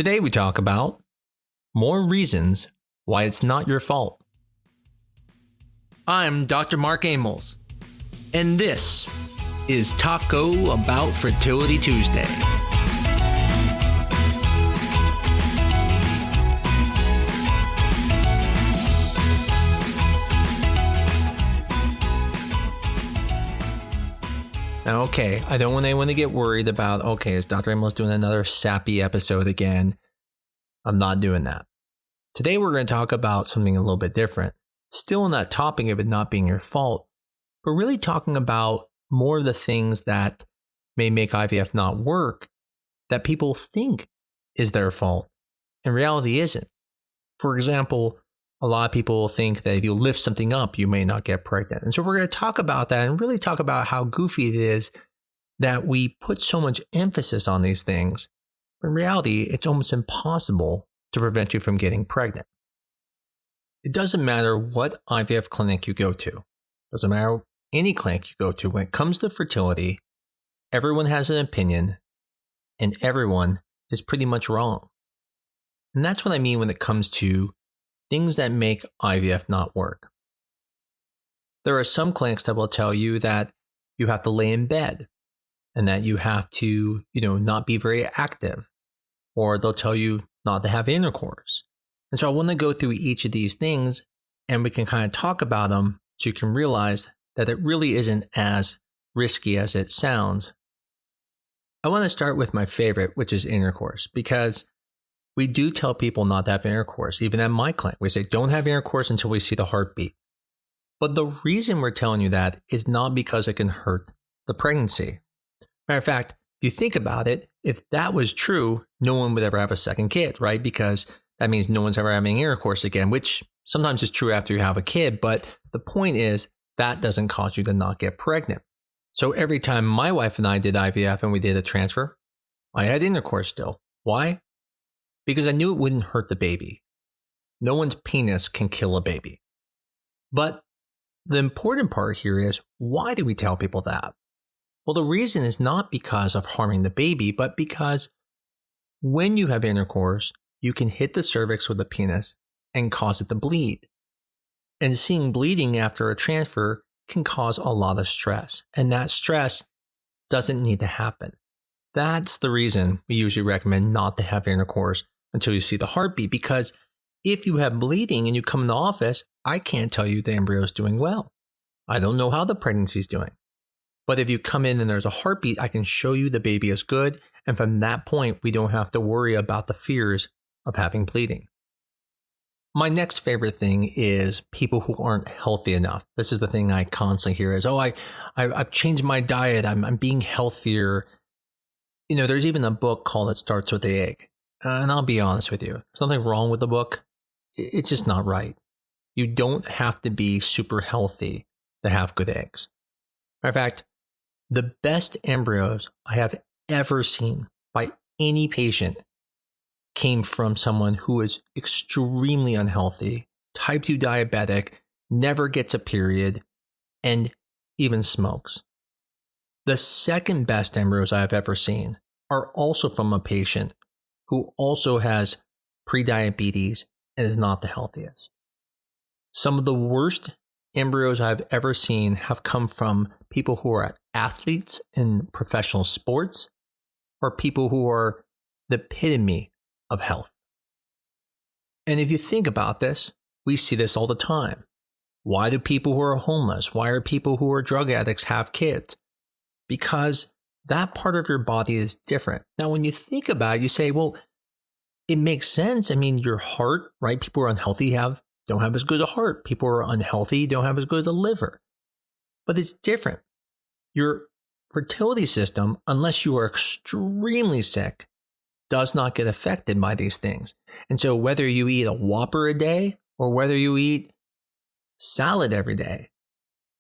Today we talk about more reasons why it's not your fault. I'm Dr. Mark Amols, and this is Taco Bout Fertility Tuesday. Now, okay, I don't want anyone to get worried about, is Dr. Amols doing another sappy episode again? I'm not doing that. Today we're going to talk about something a little bit different. Still on that topic of it not being your fault, but really talking about more of the things that may make IVF not work that people think is their fault. In reality, isn't. For example, a lot of people think that if you lift something up, you may not get pregnant. And so we're going to talk about that and really talk about how goofy it is that we put so much emphasis on these things. But in reality, it's almost impossible to prevent you from getting pregnant. It doesn't matter what IVF clinic you go to. It doesn't matter any clinic you go to. When it comes to fertility, everyone has an opinion and everyone is pretty much wrong. And that's what I mean when it comes to things that make IVF not work. There are some clinics that will tell you that you have to lay in bed and that you have to, not be very active, or they'll tell you not to have intercourse. And so I want to go through each of these things and we can kind of talk about them so you can realize that it really isn't as risky as it sounds. I want to start with my favorite, which is intercourse, because we do tell people not to have intercourse. Even at my clinic, we say don't have intercourse until we see the heartbeat. But the reason we're telling you that is not because it can hurt the pregnancy. Matter of fact, if you think about it, if that was true, no one would ever have a second kid, right? Because that means no one's ever having intercourse again, which sometimes is true after you have a kid. But the point is that doesn't cause you to not get pregnant. So every time my wife and I did IVF and we did a transfer, I had intercourse still. Why? Because I knew it wouldn't hurt the baby. No one's penis can kill a baby. But the important part here is, why do we tell people that? Well, the reason is not because of harming the baby, but because when you have intercourse, you can hit the cervix with the penis and cause it to bleed. And seeing bleeding after a transfer can cause a lot of stress. And that stress doesn't need to happen. That's the reason we usually recommend not to have intercourse until you see the heartbeat, because if you have bleeding and you come in the office, I can't tell you the embryo is doing well. I don't know how the pregnancy is doing. But if you come in and there's a heartbeat, I can show you the baby is good. And from that point, we don't have to worry about the fears of having bleeding. My next favorite thing is people who aren't healthy enough. This is the thing I constantly hear is, I've changed my diet. I'm being healthier. There's even a book called It Starts With the Egg. And I'll be honest with you, there's nothing wrong with the book. It's just not right. You don't have to be super healthy to have good eggs. Matter of fact, the best embryos I have ever seen by any patient came from someone who is extremely unhealthy, type 2 diabetic, never gets a period, and even smokes. The second best embryos I've ever seen are also from a patient who also has prediabetes and is not the healthiest. Some of the worst embryos I've ever seen have come from people who are athletes in professional sports or people who are the epitome of health. And if you think about this, we see this all the time. Why do people who are homeless, why are people who are drug addicts have kids? Because that part of your body is different. Now, when you think about it, you say, well, it makes sense. I mean, your heart, right? People who are unhealthy don't have as good a heart. People who are unhealthy don't have as good a liver. But it's different. Your fertility system, unless you are extremely sick, does not get affected by these things. And so whether you eat a Whopper a day or whether you eat salad every day,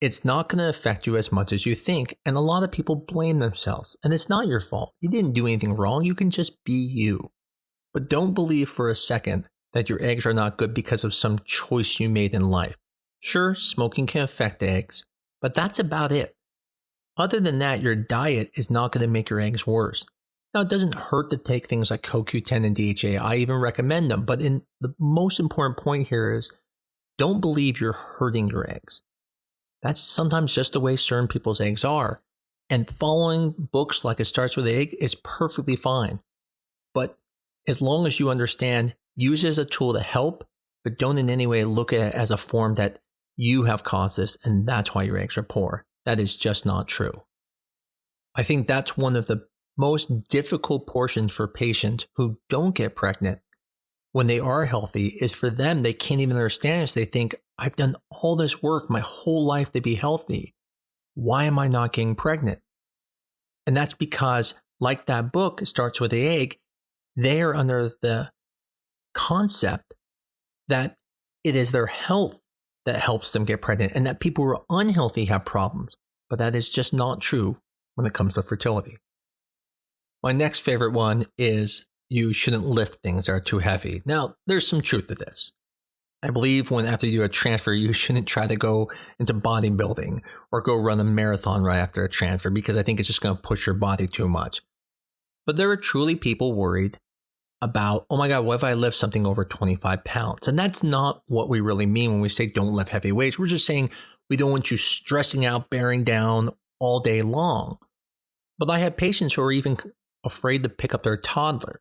it's not going to affect you as much as you think. And a lot of people blame themselves. And it's not your fault. You didn't do anything wrong. You can just be you. But don't believe for a second that your eggs are not good because of some choice you made in life. Sure, smoking can affect eggs, but that's about it. Other than that, your diet is not going to make your eggs worse. Now, it doesn't hurt to take things like CoQ10 and DHA. I even recommend them. But the most important point here is don't believe you're hurting your eggs. That's sometimes just the way certain people's eggs are. And following books like It Starts With the Egg is perfectly fine. But as long as you understand, use it as a tool to help, but don't in any way look at it as a form that you have caused this and that's why your eggs are poor. That is just not true. I think that's one of the most difficult portions for patients who don't get pregnant when they are healthy is for them, they can't even understand this. They think, I've done all this work my whole life to be healthy. Why am I not getting pregnant? And that's because, like that book, It Starts With the Egg, they are under the concept that it is their health that helps them get pregnant and that people who are unhealthy have problems. But that is just not true when it comes to fertility. My next favorite one is you shouldn't lift things that are too heavy. Now, there's some truth to this. I believe when after you do a transfer, you shouldn't try to go into bodybuilding or go run a marathon right after a transfer because I think it's just going to push your body too much. But there are truly people worried about, oh my God, what if I lift something over 25 pounds? And that's not what we really mean when we say don't lift heavy weights. We're just saying we don't want you stressing out, bearing down all day long. But I have patients who are even afraid to pick up their toddler.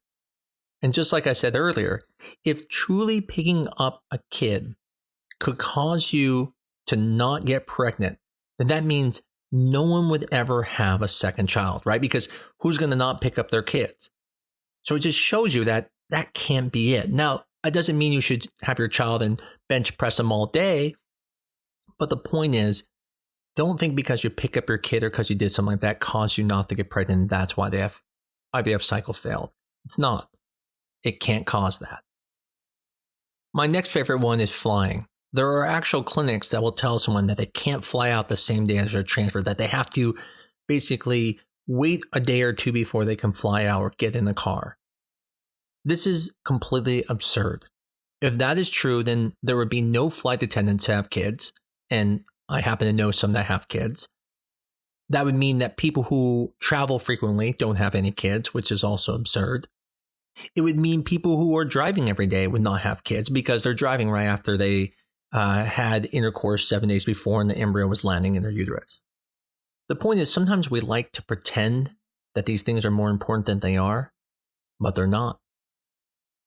And just like I said earlier, if truly picking up a kid could cause you to not get pregnant, then that means no one would ever have a second child, right? Because who's going to not pick up their kids? So it just shows you that that can't be it. Now, it doesn't mean you should have your child and bench press them all day. But the point is, don't think because you pick up your kid or because you did something like that caused you not to get pregnant. That's why the IVF cycle failed. It's not. It can't cause that. My next favorite one is flying. There are actual clinics that will tell someone that they can't fly out the same day as their transfer, that they have to basically wait a day or two before they can fly out or get in a car. This is completely absurd. If that is true, then there would be no flight attendants to have kids, and I happen to know some that have kids. That would mean that people who travel frequently don't have any kids, which is also absurd. It would mean people who are driving every day would not have kids because they're driving right after they had intercourse 7 days before and the embryo was landing in their uterus. The point is sometimes we like to pretend that these things are more important than they are, but they're not.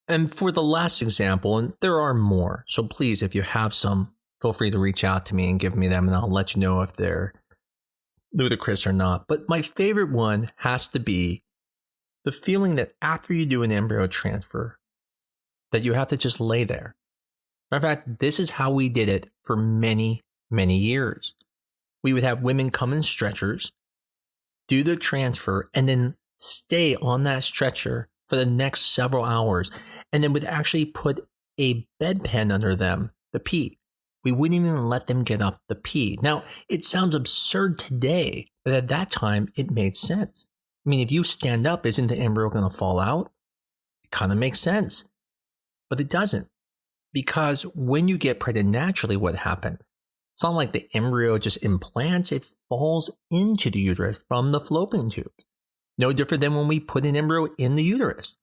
And for the last example, and there are more, so please, if you have some, feel free to reach out to me and give me them and I'll let you know if they're ludicrous or not. But my favorite one has to be the feeling that after you do an embryo transfer, that you have to just lay there. Matter of fact, this is how we did it for many, many years. We would have women come in stretchers, do the transfer, and then stay on that stretcher for the next several hours, and then would actually put a bedpan under them to pee. We wouldn't even let them get up to pee. Now, it sounds absurd today, but at that time, it made sense. I mean, if you stand up, isn't the embryo going to fall out? It kind of makes sense, but it doesn't. Because when you get pregnant naturally, what happens? It's not like the embryo just implants, it falls into the uterus from the fallopian tube. No different than when we put an embryo in the uterus.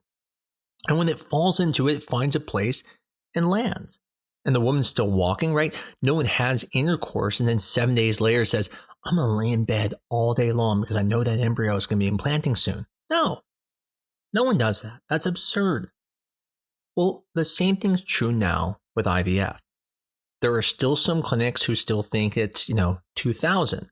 And when it falls into it, it finds a place and lands. And the woman's still walking, right? No one has intercourse and then 7 days later says, I'm going to lay in bed all day long because I know that embryo is going to be implanting soon. No one does that. That's absurd. Well, the same thing's true now with IVF. There are still some clinics who still think it's, 2000.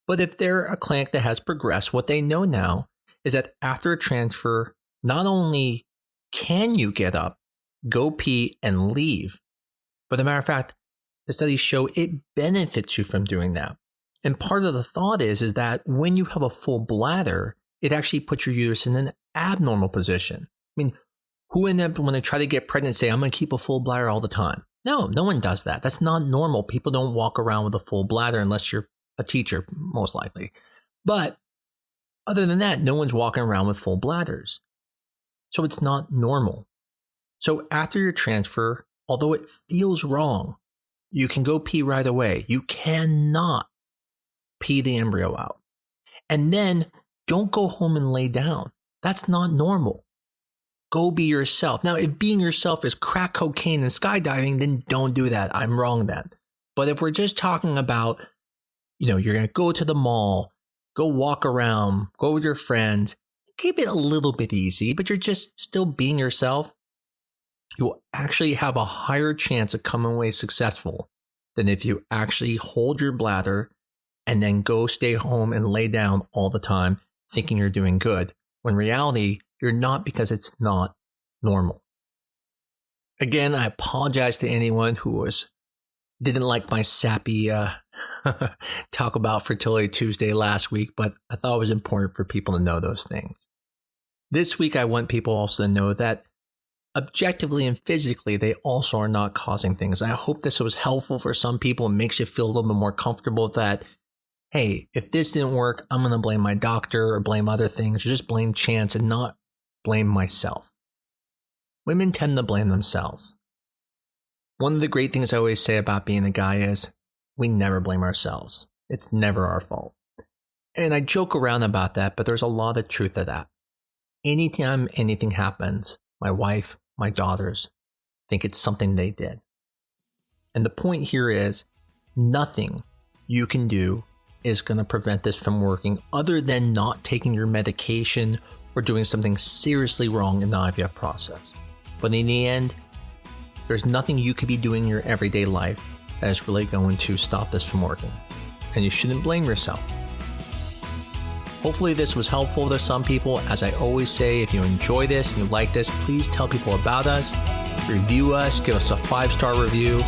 But if they're a clinic that has progressed, what they know now is that after a transfer, not only can you get up, go pee, and leave, but as a matter of fact, the studies show it benefits you from doing that. And part of the thought is that when you have a full bladder, it actually puts your uterus in an abnormal position. I mean, who in them, when they try to get pregnant, say, I'm going to keep a full bladder all the time? No one does that. That's not normal. People don't walk around with a full bladder unless you're a teacher, most likely. But other than that, no one's walking around with full bladders. So it's not normal. So after your transfer, although it feels wrong, you can go pee right away. You cannot pee the embryo out. And then don't go home and lay down. That's not normal. Go be yourself. Now, if being yourself is crack cocaine and skydiving, then don't do that. I'm wrong then. But if we're just talking about, you're going to go to the mall, go walk around, go with your friends, keep it a little bit easy, but you're just still being yourself, you'll actually have a higher chance of coming away successful than if you actually hold your bladder and then go stay home and lay down all the time thinking you're doing good, when in reality, you're not, because it's not normal. Again, I apologize to anyone who didn't like my sappy Taco Bout Fertility Tuesday last week, but I thought it was important for people to know those things. This week, I want people also to know that objectively and physically, they also are not causing things. I hope this was helpful for some people and makes you feel a little bit more comfortable that, hey, if this didn't work, I'm going to blame my doctor or blame other things, or just blame chance and not blame myself. Women tend to blame themselves. One of the great things I always say about being a guy is we never blame ourselves. It's never our fault. And I joke around about that, but there's a lot of truth to that. Anytime anything happens, my wife, my daughters think it's something they did. And the point here is nothing you can do is going to prevent this from working other than not taking your medication or doing something seriously wrong in the IVF process. But in the end, there's nothing you could be doing in your everyday life that is really going to stop this from working. And you shouldn't blame yourself. Hopefully this was helpful to some people. As I always say, if you enjoy this and you like this, please tell people about us, review us, give us a 5-star review.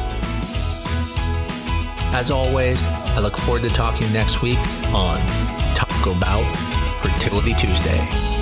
As always, I look forward to talking next week on Taco Bout Fertility Tuesday.